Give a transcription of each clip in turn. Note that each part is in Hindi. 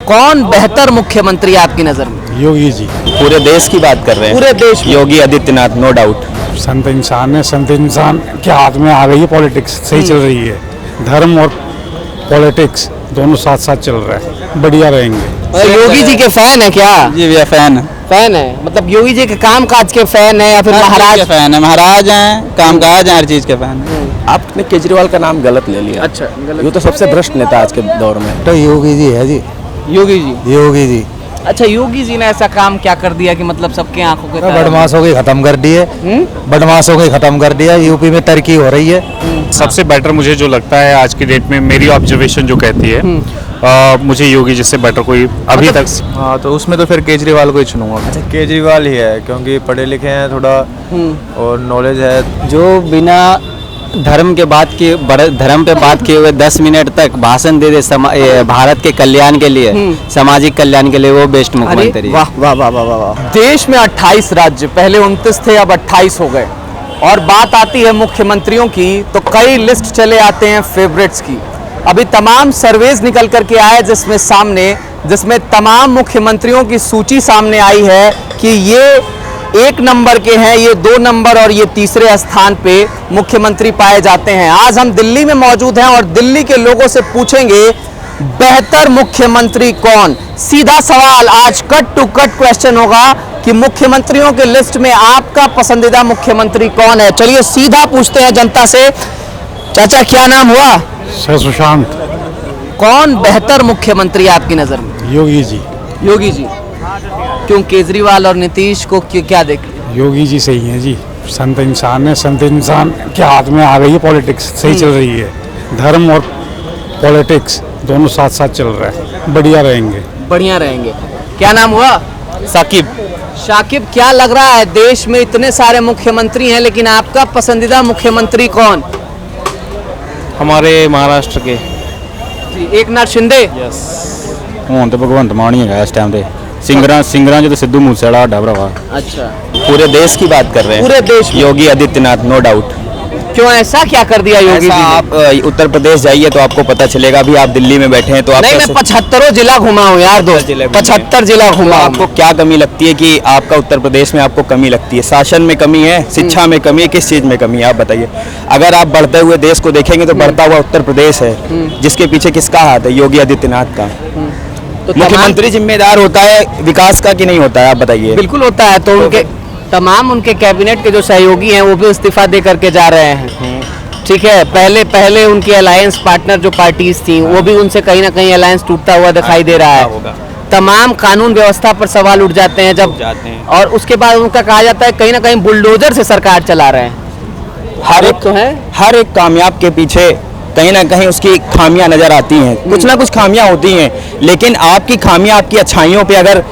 कौन बेहतर मुख्यमंत्री आपकी नजर में? योगी जी। पूरे देश की बात कर रहे हैं। पूरे देश में? Yogi Adityanath, no doubt. संत इंसान है, संत इंसान के हाथ में आ गई है पॉलिटिक्स, सही चल रही है। धर्म और पॉलिटिक्स दोनों साथ साथ चल रहा है, बढ़िया रहेंगे। योगी जी के फैन है क्या? जी भैया फैन है। फैन है मतलब योगी जी के काम काज के फैन है या फिर महाराज? फैन है, महाराज हैं, काम काज हैं, हर चीज के फैन है। आपने केजरीवाल का नाम गलत ले लिया। अच्छा, ये तो सबसे भ्रष्ट नेता आज के दौर में। तो योगी जी है जी। योगी जी। योगी जी अच्छा, योगी जी ने ऐसा काम क्या कर दिया कि मतलब सबके आंखों के तारे? बदमाशों की खत्म कर दिए, बदमाशों की खत्म कर दिया। यूपी में तरक्की हो रही है। सबसे बेटर मुझे जो लगता है आज की डेट में, मेरी ऑब्जर्वेशन जो कहती है, मुझे योगी जी से बेटर कोई अभी तक। हाँ, तो उसमें तो फिर केजरीवाल को ही चुनूंगा। अच्छा, केजरीवाल ही है क्योंकि पढ़े लिखे हैं थोड़ा और नॉलेज है। जो बिना धर्म पे बात किए हुए 10 मिनट तक भाषण दे भारत के कल्याण के लिए, सामाजिक कल्याण के लिए, वो बेस्ट मुख्यमंत्री है। वाह वाह वाह वाह वाह। देश में 28 राज्य, पहले 29 थे, अब 28 हो गए। और बात आती है मुख्यमंत्रियों की तो कई लिस्ट चले आते हैं फेवरेट्स की। अभी तमाम सर्वेज निकल करके आए जिसमें तमाम मुख्यमंत्रियों की सूची सामने आई है कि ये 1 नंबर के हैं, ये 2 नंबर और ये तीसरे स्थान पे मुख्यमंत्री पाए जाते हैं। आज हम दिल्ली में मौजूद हैं और दिल्ली के लोगों से पूछेंगे बेहतर मुख्यमंत्री कौन। सीधा सवाल, आज कट टू कट क्वेश्चन होगा कि मुख्यमंत्रियों के लिस्ट में आपका पसंदीदा मुख्यमंत्री कौन है। चलिए सीधा पूछते हैं जनता से। चाचा क्या नाम हुआ? सुशांत। कौन बेहतर मुख्यमंत्री आपकी नजर में? योगी जी। योगी जी। क्यों केजरीवाल और नीतीश को क्या देख? योगी जी सही है जी। संत इंसान है, संत इंसान के हाथ में आ गई है पॉलिटिक्स, सही चल रही है। धर्म और पॉलिटिक्स दोनों साथ साथ चल रहा है, बढ़िया रहेंगे। बढ़िया रहेंगे। क्या नाम हुआ? साकिब। शाकिब, क्या लग रहा है देश में इतने सारे मुख्यमंत्री हैं लेकिन आपका पसंदीदा मुख्यमंत्री कौन? हमारे महाराष्ट्र के एकनाथ शिंदे। ਹੁਣ तो भगवंत मान ही है इस टाइम पे। सिंगरा जो तो सिद्धू मूसेवाला ढा भरावा। अच्छा, पूरे देश की बात कर रहे हैं। पूरे देश में? Yogi Adityanath, no doubt. क्यों, ऐसा क्या कर दिया योगी जी ने? आप उत्तर प्रदेश जाइए तो आपको पता चलेगा। अभी आप दिल्ली में बैठे हैं तो आप नहीं, मैं 75 जिला घुमा हूँ यार दोस्त, 75 जिला घुमा। आपको क्या कमी लगती है कि आपका उत्तर प्रदेश में आपको कमी लगती है? शासन में कमी है, शिक्षा में कमी है, किस चीज में कमी है आप बताइए। अगर आप बढ़ते हुए देश को देखेंगे तो बढ़ता हुआ उत्तर प्रदेश है, जिसके पीछे किसका हाथ है? योगी आदित्यनाथ का। तो मुख्यमंत्री जिम्मेदार होता है विकास का कि नहीं होता है आप बताइए। बिल्कुल होता है। तो उनके कैबिनेट के जो सहयोगी हैं वो भी इस्तीफा दे करके जा रहे हैं। ठीक है, पहले उनकी अलायंस पार्टनर जो पार्टीज थी वो भी उनसे कहीं ना कहीं अलायंस टूटता हुआ दिखाई दे रहा है। तमाम कानून व्यवस्था पर सवाल उठ जाते हैं जब और उसके बाद उनका कहा जाता है कहीं ना कहीं बुलडोजर से सरकार चला रहे हैं। हर एक कामयाब के पीछे कहीं ना कहीं उसकी खामियां नजर आती हैं। कुछ ना कुछ खामियां होती हैं, लेकिन आपकी खामियां आपकी अच्छाइयों पे अगर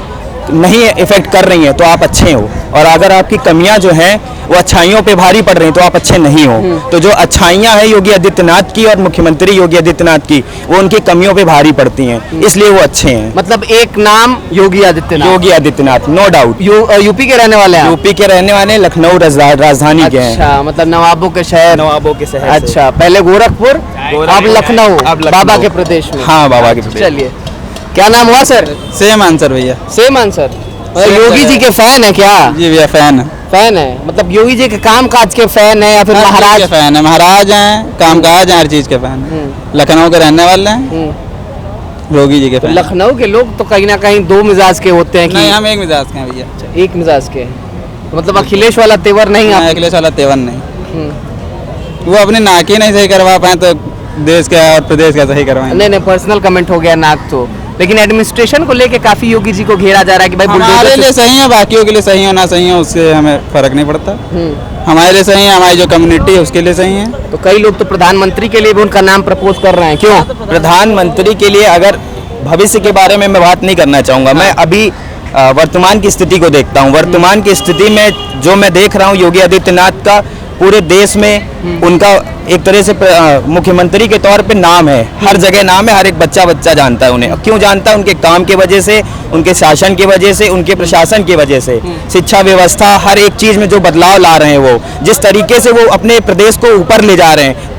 नहीं इफेक्ट कर रही हैं तो आप अच्छे हो, और अगर आपकी कमियां जो हैं वो अच्छाइयों पे भारी पड़ रही हैं तो आप अच्छे नहीं हो। तो जो अच्छाइयां हैं योगी आदित्यनाथ की और मुख्यमंत्री योगी आदित्यनाथ की, वो उनकी कमियों पे भारी पड़ती हैं, इसलिए वो अच्छे हैं। मतलब एक नाम Yogi Adityanath, no doubt. UP के रहने वाले हैं? यूपी के रहने वाले, लखनऊ राजधानी के हैं। अच्छा, मतलब नवाबों के शहर। अच्छा, पहले गोरखपुर, अब लखनऊ, बाबा के प्रदेश में। हाँ, बाबा के प्रदेश। चलिए, क्या नाम हुआ सर? सेम आंसर भैया। Same answer. योगी जी के फैन है क्या? जी भैया फैन है। मतलब योगी जी के काम काज के फैन है या फिर महाराज के फैन है? महाराज हैं, काम काज हैं, हर चीज के फैन है। लखनऊ के रहने वाले हैं, योगी जी के फैन। लखनऊ के लोग तो कहीं ना कहीं दो मिजाज के होते हैं कि नहीं, हम एक मिजाज के हैं भैया। एक मिजाज के, मतलब अखिलेश वाला तेवर नहीं? अखिलेश वाला तेवर नहीं। वो अपने नाक ही नहीं सही करवा पाए तो देश का और प्रदेश का सही करवाएं। नहीं, पर्सनल कमेंट हो गया नाक तो। लेकिन एडमिनिस्ट्रेशन को लेके काफी योगी जी को घेरा जा रहा है कि भाई हमारे लिए सही है, बाकियों के लिए सही हो ना सही हो उससे हमें फर्क नहीं पड़ता। हमारे लिए सही है, हमारी जो कम्युनिटी है उसके लिए सही है। तो कई लोग तो प्रधानमंत्री के लिए भी उनका नाम प्रपोज कर रहे हैं। क्यों? प्रधानमंत्री के लिए अगर भविष्य के बारे में मैं बात नहीं करना चाहूँगा। मैं अभी वर्तमान की स्थिति को देखता हूँ। वर्तमान की स्थिति में जो मैं देख रहा हूँ, योगी आदित्यनाथ का पूरे देश में उनका एक तरह से मुख्यमंत्री के तौर पे नाम है, हर जगह नाम है, हर एक बच्चा जानता है उन्हें। क्यों जानता है? उनके काम की वजह से, उनके शासन की वजह से, उनके प्रशासन की वजह से। शिक्षा व्यवस्था, हर एक चीज में जो बदलाव ला रहे हैं वो, जिस तरीके से वो अपने प्रदेश को ऊपर ले जा रहे हैं,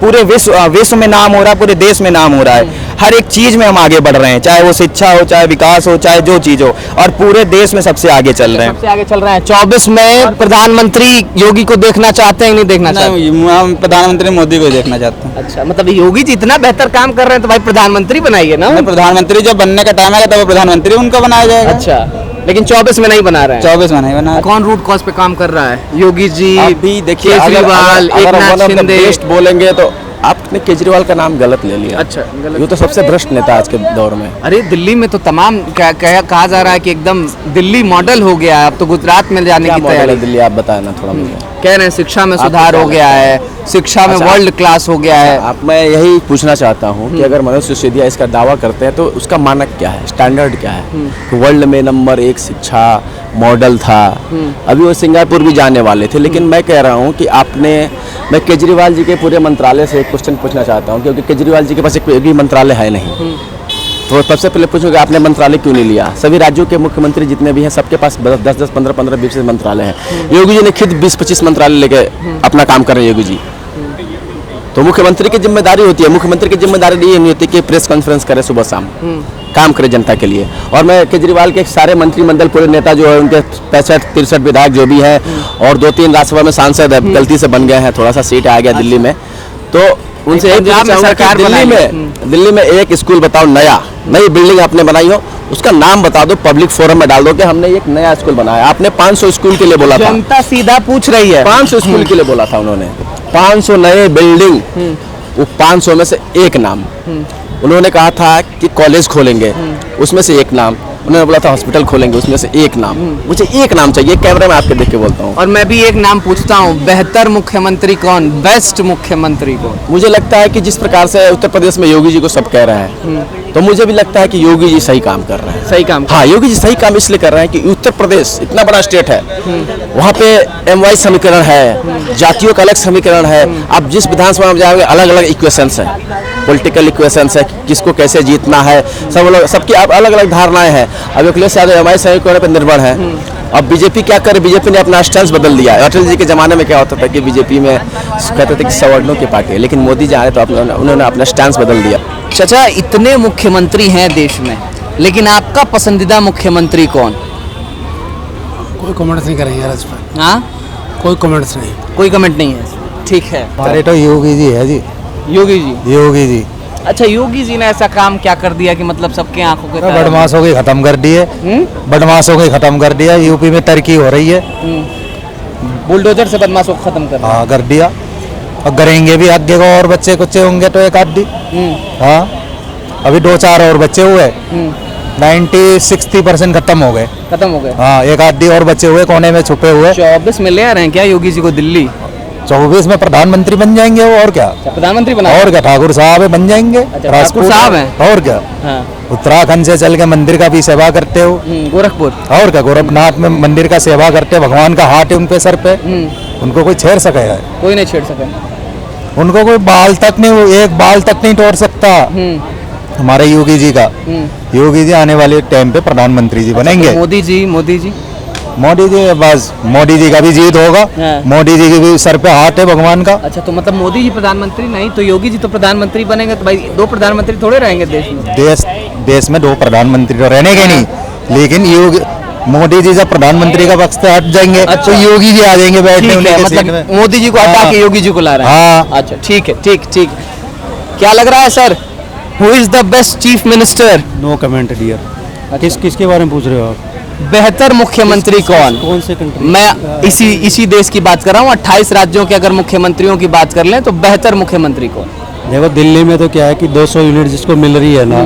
पूरे विश्व में नाम हो रहा है, पूरे देश में नाम हो रहा है। हर एक चीज में हम आगे बढ़ रहे हैं, चाहे वो शिक्षा हो, चाहे विकास हो, चाहे जो चीज हो, और पूरे देश में सबसे आगे चल रहे हैं। सबसे आगे चल रहे हैं। 24 में प्रधानमंत्री योगी को देखना चाहते हैं, नहीं देखना चाहते? हम प्रधानमंत्री मोदी को देखना चाहते हैं। अच्छा, मतलब योगी जी इतना बेहतर काम कर रहे हैं तो भाई प्रधानमंत्री बनाइए ना। प्रधानमंत्री जब बनने का टाइम आएगा तब प्रधानमंत्री उनका बनाया जाएगा। अच्छा, लेकिन 24 में नहीं बना रहे हैं। 24 में नहीं बना। कौन रूट कॉज पे काम कर रहा है? योगी जी, अभी देखिए, केजरीवाल, एकनाथ शिंदे। बेस्ट बोलेंगे तो आपने केजरीवाल का नाम गलत ले लिया। अच्छा, गलत। ये तो सबसे भ्रष्ट नेता आज के दौर में। अरे दिल्ली में तो तमाम कहा जा रहा है कि एकदम दिल्ली मॉडल हो गया है, अब तो गुजरात में जाने क्या की मॉडल तैयारी। है दिल्ली, आप बताएं ना थोड़ा मुझे। कह रहे हैं शिक्षा में सुधार हो गया है, शिक्षा में अच्छा, वर्ल्ड क्लास हो गया है। आप मैं यही पूछना चाहता हूँ कि अगर मनोज सिसोदिया इसका दावा करते हैं तो उसका मानक क्या है, स्टैंडर्ड क्या है? वर्ल्ड में नंबर 1 शिक्षा मॉडल था। अभी वो सिंगापुर भी जाने वाले थे, लेकिन मैं कह रहा हूँ कि मैं केजरीवाल जी के पूरे मंत्रालय से एक क्वेश्चन पूछना चाहता हूँ, क्योंकि केजरीवाल जी के पास एक भी मंत्रालय है नहीं। तो सबसे पहले पूछूंगा, आपने मंत्रालय क्यों नहीं लिया? सभी राज्यों के मुख्यमंत्री जितने भी हैं सबके पास 10-10, 15-15, 20 मंत्रालय हैं। योगी जी ने खुद 20-25 मंत्रालय लेके अपना काम कर रहे हैं योगी जी। तो मुख्यमंत्री की जिम्मेदारी होती है, मुख्यमंत्री की जिम्मेदारी ये नहीं होती कि प्रेस कॉन्फ्रेंस करे सुबह शाम, काम करे जनता के लिए। और मैं केजरीवाल के सारे मंत्रिमंडल पूरे नेता जो है उनके 65-63 विधायक जो भी हैं और 2-3 राज्यसभा में सांसद गलती से बन गए हैं, थोड़ा सा सीट आ गया दिल्ली में, तो उनसे एक पंजाब में सरकार दिल्ली में एक स्कूल बताओ, नई बिल्डिंग आपने बनाई हो, उसका नाम बता दो, पब्लिक फोरम में डाल दो कि हमने एक नया स्कूल बनाया। आपने 500 स्कूल के लिए बोला था, जनता सीधा पूछ रही है। 500 स्कूल के लिए बोला था उन्होंने, 500 नए बिल्डिंग, वो 500 में से एक नाम। उन्होंने कहा था कि कॉलेज खोलेंगे, उसमें से एक नाम। उन्होंने बोला था हॉस्पिटल खोलेंगे, उसमें से एक नाम। मुझे एक नाम चाहिए, कैमरे में आपके देख के बोलता हूँ। और मैं भी एक नाम पूछता हूँ, बेहतर मुख्यमंत्री कौन, बेस्ट मुख्यमंत्री कौन? मुझे लगता है कि जिस प्रकार से उत्तर प्रदेश में योगी जी को सब कह रहे हैं, तो मुझे भी लगता है कि योगी जी सही काम कर रहे हैं। सही काम। हाँ, योगी जी सही काम इसलिए कर रहे हैं कि उत्तर प्रदेश इतना बड़ा स्टेट है, वहाँ पे MY समीकरण है, जातियों का अलग समीकरण है। आप जिस विधानसभा में जाओगे अलग अलग इक्वेशंस है, पॉलिटिकल इक्वेशंस है, किसको कैसे जीतना है, सबकी अब अलग अलग धारणाएं हैं। अब अखिलेश यादव MY समीकरण पर निर्भर है। अब बीजेपी क्या करे, बीजेपी ने अपना स्टैंस बदल दिया है। अटल जी के जमाने में क्या होता था कि बीजेपी में कहते थे कि सवर्णों की पार्टी है, लेकिन मोदी जी आए तो उन्होंने अपना स्टैंस बदल दिया। चाचा, इतने मुख्यमंत्री हैं देश में, लेकिन आपका पसंदीदा मुख्यमंत्री कौन? कोई कमेंट्स नहीं करेंगे यार इस पर। हाँ, कोई कमेंट्स नहीं। कोई कमेंट नहीं है, ठीक है। हमारे तो योगी जी है जी, योगी जी। योगी जी अच्छा, योगी जी ने ऐसा काम क्या कर दिया कि मतलब सबके आंखों के तारे- बदमाशों की खत्म कर दिए, बदमाशों की खत्म कर दिया। यूपी में तरक्की हो रही है, बुलडोजर से बदमाशों को खत्म कर दिया। हाँ कर दिया, और करेंगे भी आगे को। और बच्चे कुछ होंगे तो एक आधी, हाँ अभी 2-4 और बच्चे हुए, 90-60% खत्म हो गए। खत्म हो गए। हाँ, एक आधी और बच्चे हुए कोने में छुपे हुए। 24 में ले आ रहे हैं क्या योगी जी को दिल्ली? 24 में प्रधानमंत्री बन जाएंगे वो, और क्या। प्रधानमंत्री बना? और क्या, ठाकुर साहब बन जाएंगे। ठाकुर साहब हैं। और क्या, हाँ। उत्तराखंड से चल के मंदिर का भी सेवा करते हो। गोरखपुर। और क्या, गोरखनाथ में मंदिर का सेवा करते, भगवान का हाथ है उनके सर पे, उनको कोई छेड़ सकेगा? कोई नहीं छेड़ सके। उनको कोई बाल तक नहीं, एक बाल तक नहीं तोड़ सकता। हमारे योगी जी का, योगी जी आने वाले टाइम पे प्रधानमंत्री जी बनेंगे। मोदी जी, मोदी जी, मोदी जी बस, मोदी जी का भी जीत होगा। हाँ। मोदी जी के भी सर पे हाथ है भगवान का। अच्छा, तो मतलब मोदी जी प्रधानमंत्री नहीं तो योगी जी तो प्रधानमंत्री बनेंगे, तो भाई 2 प्रधानमंत्री थोड़े रहेंगे देश में। देश में 2 प्रधानमंत्री तो रहने के नहीं, लेकिन योगी मोदी जी जब प्रधानमंत्री का पक्ष से हट जाएंगे तो योगी जी आ जाएंगे बैठने ठीक है, उनके सीट मतलब में। मोदी जी को हटा के योगी जी को ला रहे हैं। हाँ। अच्छा, ठीक है, ठीक। क्या लग रहा है sir, who is the best chief minister? No comment dear. किसके बारे में पूछ रहे हो आप? बेहतर मुख्यमंत्री कौन? कौन से कंट्री? मैं इसी देश की बात कर रहा हूँ। 28 राज्यों के अगर मुख्यमंत्रियों की बात कर लें तो बेहतर मुख्यमंत्री कौन? देखो, दिल्ली में तो क्या है कि 200 यूनिट जिसको मिल रही है ना,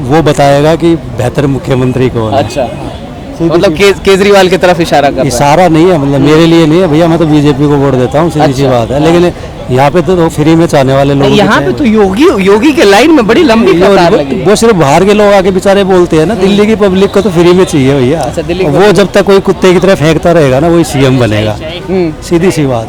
वो बताएगा कि बेहतर मुख्यमंत्री कौन है। अच्छा, मतलब केजरीवाल की तरफ इशारा कर रहा है। इशारा नहीं है, मतलब मेरे लिए नहीं है भैया, मैं तो बीजेपी को वोट देता हूँ, सीधी सी बात है। लेकिन यहाँ पे तो फ्री में चाहने वाले लोग, यहाँ पे तो योगी के लाइन में बड़ी लंबी कतार लगी है। वो सिर्फ बाहर के लोग आके बेचारे बोलते हैं ना, दिल्ली की पब्लिक को तो फ्री में चाहिए भैया। अच्छा, दिल्ली की वो जब तक कोई कुत्ते की तरह फेंकता रहेगा ना, वही CM बनेगा। सीधी सी बात,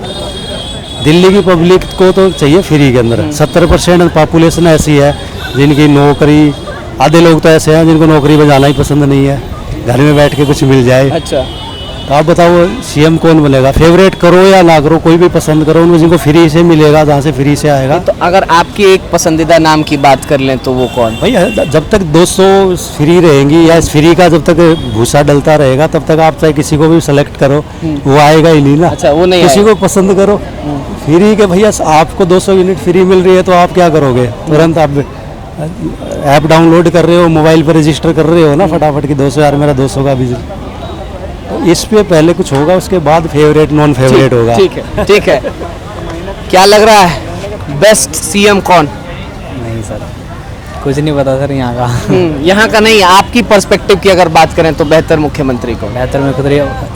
दिल्ली की पब्लिक को तो चाहिए फ्री के अंदर। 70% पॉपुलेशन ऐसी है जिनकी नौकरी, आधे लोग तो ऐसे हैं जिनको नौकरी में जाना ही पसंद नहीं है, घर में बैठ के कुछ मिल जाए। अच्छा, तो आप बताओ सीएम कौन बनेगा? फेवरेट करो या ना करो, कोई भी पसंद करो, उनको जिनको फ्री से मिलेगा, जहाँ से फ्री से आएगा। तो अगर आपकी एक पसंदीदा नाम की बात कर लें तो वो कौन? भाई जब तक 200 फ्री रहेंगी या फ्री का जब तक भूसा डलता रहेगा तब तक आप चाहे किसी को भी सेलेक्ट करो, वो आएगा ही नहीं ना। अच्छा, वो नहीं किसी आएगा। को पसंद करो फ्री के। भैया आपको 200 यूनिट फ्री मिल रही है तो आप क्या करोगे? तुरंत आप ऐप डाउनलोड कर रहे हो, मोबाइल पर रजिस्टर कर रहे हो ना फटाफट कि 200 यार मेरा 200 का बिजली। तो इस पे पहले कुछ होगा, उसके बाद फेवरेट नॉन फेवरेट होगा। ठीक है, ठीक है। क्या लग रहा है बेस्ट सीएम कौन? नहीं सर, कुछ नहीं पता सर यहाँ का। यहाँ का नहीं, आपकी पर्सपेक्टिव की अगर बात करें तो बेहतर मुख्यमंत्री कौन? बेहतर में खुद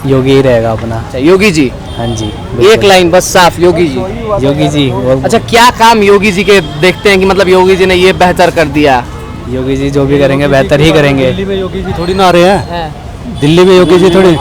योगी ही रहेगा अपना। अच्छा, योगी जी। हाँ जी, एक लाइन बस साफ, योगी जी। योगी जी। और अच्छा, क्या काम योगी जी के देखते हैं कि मतलब योगी जी ने ये बेहतर कर दिया? योगी जी जो भी करेंगे बेहतर ही करेंगे। दिल्ली में योगी जी थोड़ी ना आ रहे हैं, दिल्ली में योगी जी थोड़ी।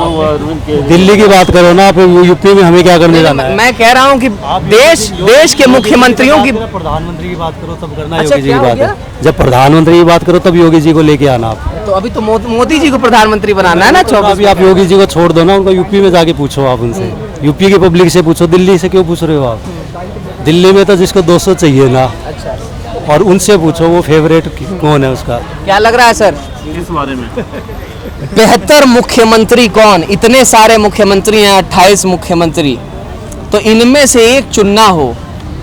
दिल्ली की बात करो ना आप, यूपी में हमें क्या करने जाना है? मैं कह रहा हूँ कि देश के मुख्यमंत्रियों की प्रधानमंत्री की बात करो तब करना। अच्छा, योगी जी की क्या हो बात गया? है, जब प्रधानमंत्री की बात करो तब योगी जी को लेके आना आप। तो अभी तो मोदी जी को प्रधानमंत्री बनाना है ना। अभी आप योगी जी को छोड़ दो ना, उनको यूपी में जाके पूछो आप उनसे, यूपी की पब्लिक से पूछो, दिल्ली से क्यों पूछ रहे हो आप? दिल्ली में तो जिसको 200 चाहिए ना, और उनसे पूछो वो फेवरेट कौन है उसका। क्या लग रहा है सर इस बारे में? बेहतर मुख्यमंत्री कौन? इतने सारे मुख्यमंत्री हैं, 28 मुख्यमंत्री, तो इनमें से एक चुनना हो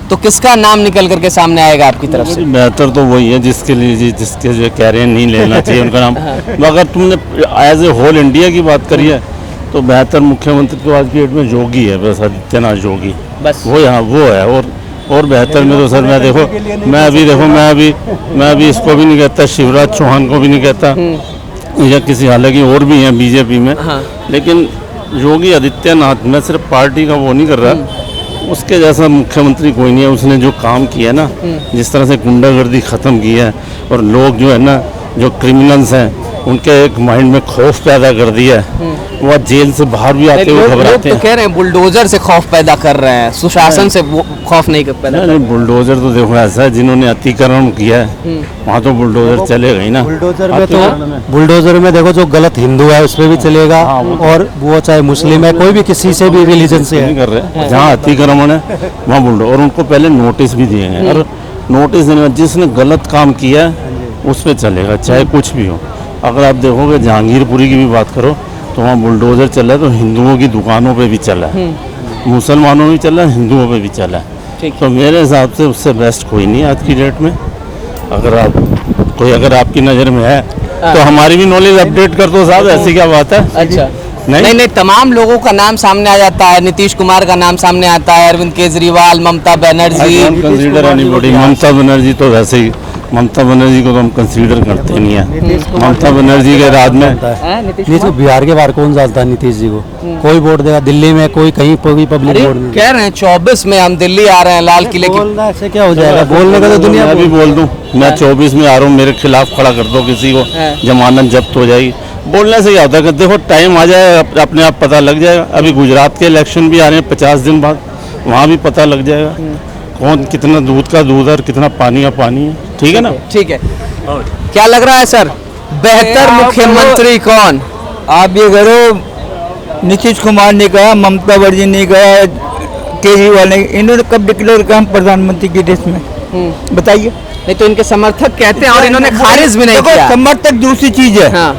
तो किसका नाम निकल करके सामने आएगा आपकी तरफ से? बेहतर तो वही है जिसके लिए जिसके जो कह रहे हैं नहीं लेना चाहिए उनका नाम। मगर तुमने एज ए होल इंडिया की बात करी है तो बेहतर मुख्यमंत्री तो आज की डेट में योगी है, बस आदित्यनाथ योगी, बस वो यहाँ वो है। और बेहतर में तो सर मैं अभी इसको भी नहीं कहता, शिवराज चौहान को भी नहीं कहता या किसी, हालांकि और भी हैं बीजेपी में। लेकिन योगी आदित्यनाथ, मैं सिर्फ पार्टी का वो नहीं कर रहा, उसके जैसा मुख्यमंत्री कोई नहीं है। उसने जो काम किया ना, जिस तरह से गुंडागर्दी ख़त्म की है और लोग जो है ना, जो क्रिमिनल्स हैं उनके एक माइंड में खौफ पैदा कर दिया है, वो आज जेल से बाहर भी आते हुए घबराते हैं। तो कह रहे हैं बुलडोजर से खौफ पैदा कर रहे हैं, सुशासन से खौफ नहीं पैदा। नहीं, बुलडोजर तो देखो ऐसा है, जिन्होंने अतिक्रमण किया है वहाँ तो बुलडोजर चलेगा ही ना। बुलडोजर में देखो जो गलत हिंदू है उस पर भी चलेगा, और वो चाहे मुस्लिम है, कोई भी किसी से भी रिलीजन से नहीं कर रहे। जहाँ अतिक्रमण है वहाँ बुलडोजर, और उनको पहले नोटिस भी दिए हैं, और नोटिस देने में जिसने गलत काम किया है उस पर चलेगा, चाहे कुछ भी हो। अगर आप देखोगे जहांगीरपुरी की भी बात करो तो वहाँ बुलडोजर चला है, तो हिंदुओं की दुकानों पे भी चला है, मुसलमानों में भी चला है, हिंदुओं पे भी चला है। तो मेरे हिसाब से उससे बेस्ट कोई नहीं आज की डेट में। अगर आपकी नज़र में है तो हमारी भी नॉलेज अपडेट कर दो साहब, ऐसी क्या बात है? अच्छा, नहीं, तमाम लोगों का नाम सामने आ जाता है। नीतीश कुमार का नाम सामने आता है, अरविंद केजरीवाल, ममता बनर्जी। ममता बनर्जी तो वैसे ही, ममता बनर्जी को तो हम कंसीडर करते नहीं है। ममता बनर्जी के राज में नीतीश को बिहार के बाहर कौन जानता है? नीतीश जी को कोई वोट देगा? दिल्ली में कोई कहीं कोई पब्लिक वोट नहीं। कह रहे हैं 24 में हम दिल्ली आ रहे हैं, लाल किले की। बोलना ऐसे क्या हो जाएगा? बोलने का तो दुनिया। मैं भी बोल दूं, मैं 24 में आ रहा हूँ, मेरे खिलाफ खड़ा कर दो किसी को, जमानत जब्त हो जाएगी। बोलने से क्या होता है कि देखो टाइम आ जाए, अपने आप पता लग जाएगा। अभी गुजरात के इलेक्शन भी आ रहे हैं 50 दिन बाद, वहाँ भी पता लग जाएगा कौन कितना दूध का दूध है और कितना पानी का पानी है। ठीक है ना? ठीक है। क्या लग रहा है सर बेहतर मुख्यमंत्री कौन? आप ये करो, नीतीश कुमार ने कहा, ममता बनर्जी ने कहा, केजरीवाल ने, इन्होंने कब डिक्लेयर किया हम प्रधानमंत्री की देश में? बताइए। नहीं तो इनके समर्थक कहते हैं और इन्होंने खारिज भी नहीं किया। समर्थक दूसरी चीज है। हाँ।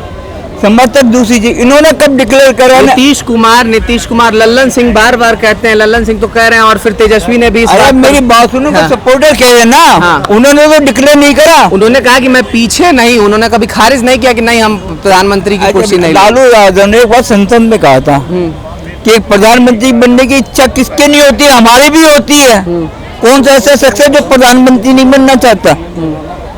समर्थक दूसरी चीज, इन्होंने कब डिक्लेयर करा? नीतीश कुमार, लल्लन सिंह बार बार कहते हैं, लल्लन सिंह तो कह रहे हैं, और फिर तेजस्वी ने भी। अरे मेरी बात सुनो, सपोर्टर कह रहे हैं ना, उन्होंने तो डिक्लेयर नहीं करा। उन्होंने कहा कि मैं पीछे नहीं, उन्होंने कभी खारिज नहीं किया कि नहीं हम प्रधानमंत्री की कुर्सी नहीं। लालू यादव ने एक बार संसद में कहा था कि एक प्रधानमंत्री बनने की इच्छा किसके नहीं होती है? हमारी भी होती है। कौन सा ऐसा शख्स है जो प्रधानमंत्री नहीं बनना चाहता?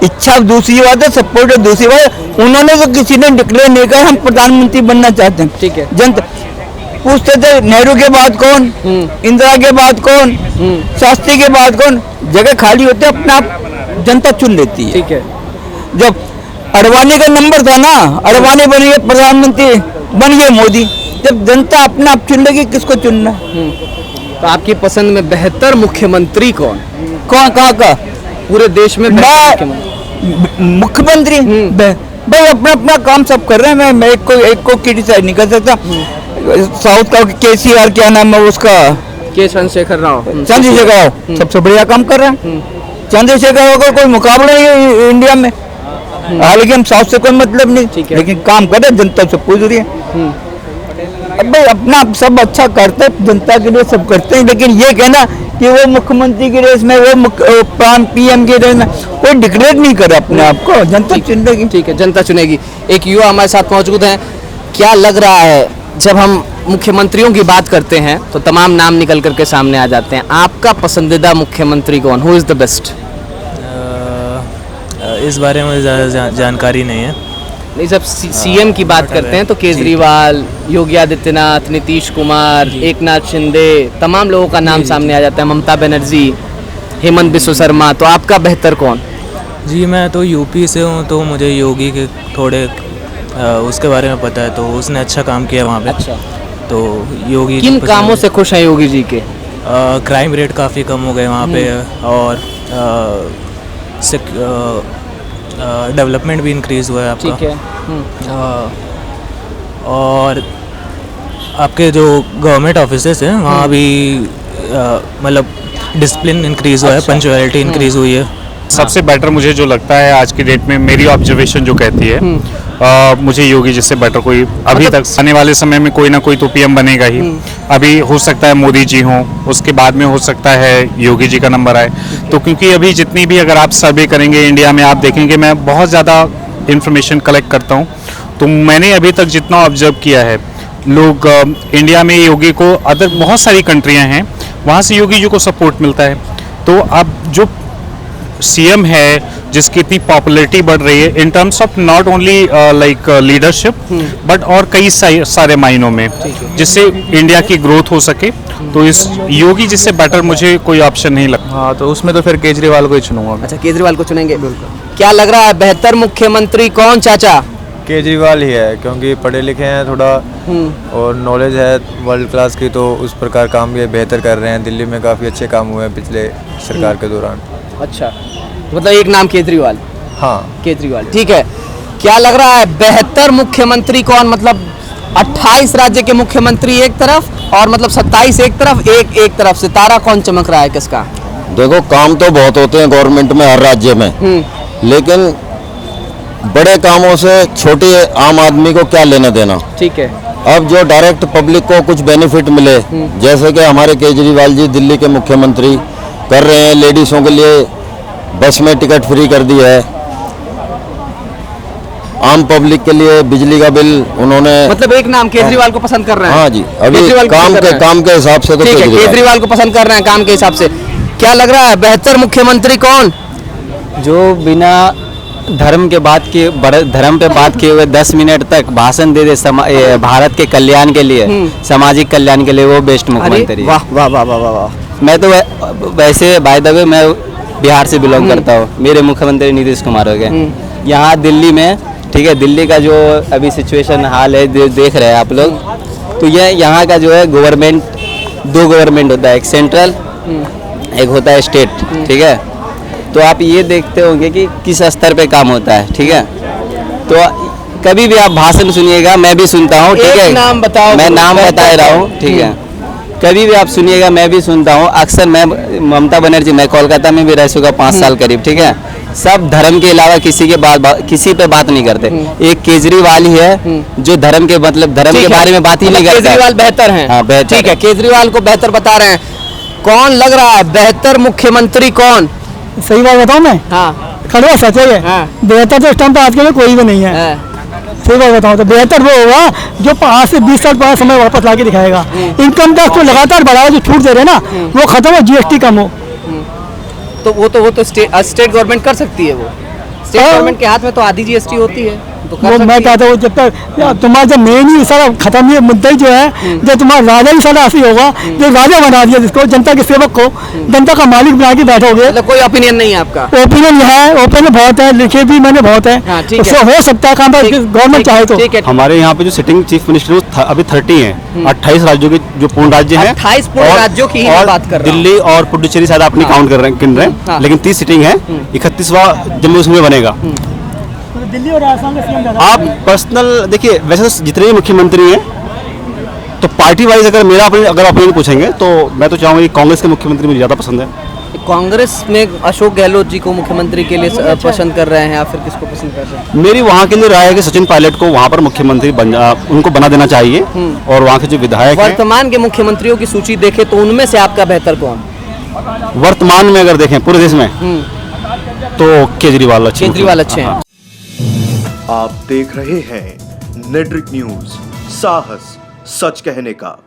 इच्छा दूसरी बात है, सपोर्ट दूसरी बात है। उन्होंने तो किसी ने डिक्लेयर नहीं किया हम प्रधानमंत्री बनना चाहते हैं। ठीक है। जनता पूछते थे नेहरू के बाद कौन, इंदिरा के बाद कौन, शास्त्री के बाद कौन, जगह खाली होते अपने आप जनता चुन लेती है। ठीक है। जब अडवाणी का नंबर था ना, अडवाणी बन गए प्रधानमंत्री, बन गए मोदी। जब जनता अपने आप चुन लेगी किसको चुनना। तो आपकी पसंद में बेहतर मुख्यमंत्री कौन? कहाँ का? पूरे देश में मुख्यमंत्री भाई अपना अपना काम सब कर रहे हैं। मैं एक को क्रिटिसाइज नहीं कर सकता। साउथ का केसीआर क्या नाम है उसका, के चंद्रशेखर राव। चंद्रशेखर राव सबसे बढ़िया काम कर रहे हैं। चंद्रशेखर राव का कोई मुकाबला नहीं है इंडिया में। हालांकि हम साउथ से कोई मतलब नहीं, लेकिन काम कर रहे, जनता से पूछ रही है। अब भाई अपना सब अच्छा करते हैं, जनता के लिए सब करते हैं, लेकिन ये कहना कि वो मुख्यमंत्री की रेस में, वो पीएम की रेस में, कोई डिक्लेयर नहीं करे अपने आप को, जनता चुनेगी। ठीक है, जनता चुनेगी। एक युवा हमारे साथ मौजूद हैं। क्या लग रहा है, जब हम मुख्यमंत्रियों की बात करते हैं तो तमाम नाम निकल करके सामने आ जाते हैं, आपका पसंदीदा मुख्यमंत्री कौन, हु इज द बेस्ट? इस बारे में ज़्यादा जानकारी नहीं है। नहीं, जब सीएम की बात करते हैं तो केजरीवाल, योगी आदित्यनाथ, नीतीश कुमार, एकनाथ शिंदे, तमाम लोगों का नाम सामने आ जाता है, ममता बनर्जी, हेमंत बिस्व शर्मा। तो आपका बेहतर कौन? जी मैं तो यूपी से हूँ, तो मुझे योगी के थोड़े उसके बारे में पता है, तो उसने अच्छा काम किया वहाँ पे। अच्छा, तो योगी किन कामों से खुश हैं योगी जी के? क्राइम रेट काफ़ी कम हो गए वहाँ पे, और डेवलपमेंट भी इंक्रीज़ हुआ है आपका। ठीक है। और आपके जो गवर्नमेंट ऑफिसेस हैं वहाँ भी मतलब डिसिप्लिन इंक्रीज़ हुआ है, पंचुअलिटी इंक्रीज़ हुई है। सबसे बेटर मुझे जो लगता है आज की डेट में, मेरी ऑब्जर्वेशन जो कहती है, मुझे योगी जिससे बेटर कोई अभी तक आने वाले समय में कोई ना कोई तो पीएम बनेगा ही। अभी हो सकता है मोदी जी हों, उसके बाद में हो सकता है योगी जी का नंबर आए। तो क्योंकि अभी जितनी भी अगर आप सर्वे करेंगे इंडिया में, आप देखेंगे मैं बहुत ज़्यादा इंफॉर्मेशन कलेक्ट करता हूँ, तो मैंने अभी तक जितना ऑब्जर्व किया है, लोग इंडिया में योगी को, अदर बहुत सारी कंट्रियाँ हैं वहाँ से योगी जी को सपोर्ट मिलता है। तो अब जो सीएम है जिसकी इतनी पॉपुलैरिटी बढ़ रही है in terms of not only like leadership, but और कई सारे मायनों में, जिससे इंडिया की ग्रोथ हो सके, तो इस योगी जिससे बेटर मुझे कोई ऑप्शन नहीं लगता। हाँ, तो उसमें तो फिर केजरीवाल को ही चुनूंगा। अच्छा, केजरीवाल को चुनेंगे। क्या लग रहा है, बेहतर मुख्यमंत्री कौन चाचा? केजरीवाल ही है, क्योंकि पढ़े लिखे हैं थोड़ा और नॉलेज है वर्ल्ड क्लास की, तो उस प्रकार काम भी बेहतर कर रहे हैं। दिल्ली में काफ़ी अच्छे काम हुए हैं पिछले सरकार के दौरान। अच्छा, मतलब एक नाम केजरीवाल। हाँ, केजरीवाल, ठीक है। क्या लग रहा है, बेहतर मुख्यमंत्री कौन? मतलब 28 राज्य के मुख्यमंत्री एक तरफ और मतलब 27 एक तरफ, एक तरफ, सितारा कौन चमक रहा है, किसका? देखो, काम तो बहुत होते हैं गवर्नमेंट में हर राज्य में, लेकिन बड़े कामों से छोटे आम आदमी को क्या लेना देना। ठीक है। अब जो डायरेक्ट पब्लिक को कुछ बेनिफिट मिले, जैसे कि हमारे केजरीवाल जी दिल्ली के मुख्यमंत्री कर रहे हैं, लेडीज़ों के लिए बस में टिकट फ्री कर दी है, आम पब्लिक के लिए बिजली का बिल उन्होंने, मतलब एक नाम केजरीवाल को पसंद कर रहे हैं। हाँ जी, अभी काम के हिसाब से तो केजरीवाल को पसंद कर रहे हैं, काम के हिसाब से। क्या लग रहा है, बेहतर मुख्यमंत्री कौन? जो बिना धर्म पे बात किए हुए 10 मिनट तक भाषण दे भारत के कल्याण के लिए, सामाजिक कल्याण के लिए, वो बेस्ट मुख्यमंत्री। वाह वाह वाह वाह वाह। मैं तो वैसे बाय द वे मैं बिहार से बिलोंग करता हूँ। मेरे मुख्यमंत्री नीतीश कुमार हो गए। यहाँ दिल्ली में, ठीक है, दिल्ली का जो अभी सिचुएशन हाल है देख रहे हैं आप लोग, तो ये यहाँ का जो है गवर्नमेंट, 2 गवर्नमेंट होता है, एक सेंट्रल, एक होता है स्टेट, ठीक है। तो आप ये देखते होंगे कि किस स्तर पे काम होता है, ठीक है। तो कभी भी आप भाषण सुनिएगा, मैं भी सुनता हूँ, ठीक है, नाम बताओ, मैं नाम बता रहा हूँ, ठीक है। कभी भी आप सुनिएगा, मैं भी सुनता हूँ अक्सर। मैं ममता बनर्जी, मैं कोलकाता में भी रह चुका 5 साल करीब, ठीक है। सब धर्म के अलावा किसी पे बात नहीं करते। एक केजरीवाल ही है जो धर्म के बारे में बात ही नहीं करता। केजरीवाल बेहतर हैं। हाँ, बेहतर। ठीक है, केजरीवाल को बेहतर बता रहे हैं। कौन लग रहा है बेहतर मुख्यमंत्री कौन? सही बात बताऊं मैं? हाँ, खड़े सच है। हाँ। बेहतर तो इस टाइम पे आज के लिए कोई भी नहीं है। सही बात बताऊं तो बेहतर वो होगा जो 5 से 20 साल पुराना समय वापस ला के दिखाएगा। इनकम टैक्स को लगातार बढ़ावा, जो छूट दे रहे हैं ना, वो खत्म हो, जीएसटी कम हो। तो वो तो स्टेट गवर्नमेंट कर सकती है। वो स्टेट गवर्नमेंट के हाथ में तो आधी जीएसटी होती है, तो वो मैं कहता हूँ जब तक तुम्हारा जब मेन ही सारा खत्म, ये मुद्दा ही जो है, जब तुम्हारा राजा ही सारा ऐसी होगा, जो राजा बना दिया जिसको, जनता के सेवक को जनता का मालिक बना के बैठोगे। मतलब कोई ओपिनियन नहीं है आपका? ओपिनियन है, ओपिनियन बहुत है, लिखे भी मैंने बहुत है। हाँ, ठीक है, हो सकता है काम गवर्नमेंट चाहे तो। हमारे यहाँ पे जो सिटिंग चीफ मिनिस्टर अभी 30 हैं, 28 राज्यों के जो पूर्ण राज्य हैं, 28 पूर्ण राज्यों की ही बात कर रहा हूं। दिल्ली और पुडुचेरी शायद अपनी काउंट कर रहे हैं, लेकिन 30 सिटिंग है, 31वां जम्मू कश्मीर बनेगा। दिल्ली और राजस्थान का सीएम आप पर्सनल देखिए, वैसे तो जितने भी मुख्यमंत्री हैं तो पार्टी वाइज अगर मेरा अगर ओपिनियन पूछेंगे तो मैं तो चाहूँगा कि कांग्रेस के मुख्यमंत्री मुझे ज़्यादा पसंद है। कांग्रेस में अशोक गहलोत जी को मुख्यमंत्री के लिए पसंद कर रहे हैं या फिर किसको पसंद कर रहे हैं? मेरी वहाँ के लिए राय है कि सचिन पायलट को वहाँ पर मुख्यमंत्री उनको बना देना चाहिए और वहाँ के जो विधायक हैं वर्तमान के मुख्यमंत्रियों की सूची देखें तो उनमें से आपका बेहतर कौन? वर्तमान में अगर देखें पूरे देश में तो केजरीवाल अच्छे हैं। आप देख रहे हैं नेट्रिक न्यूज, साहस सच कहने का।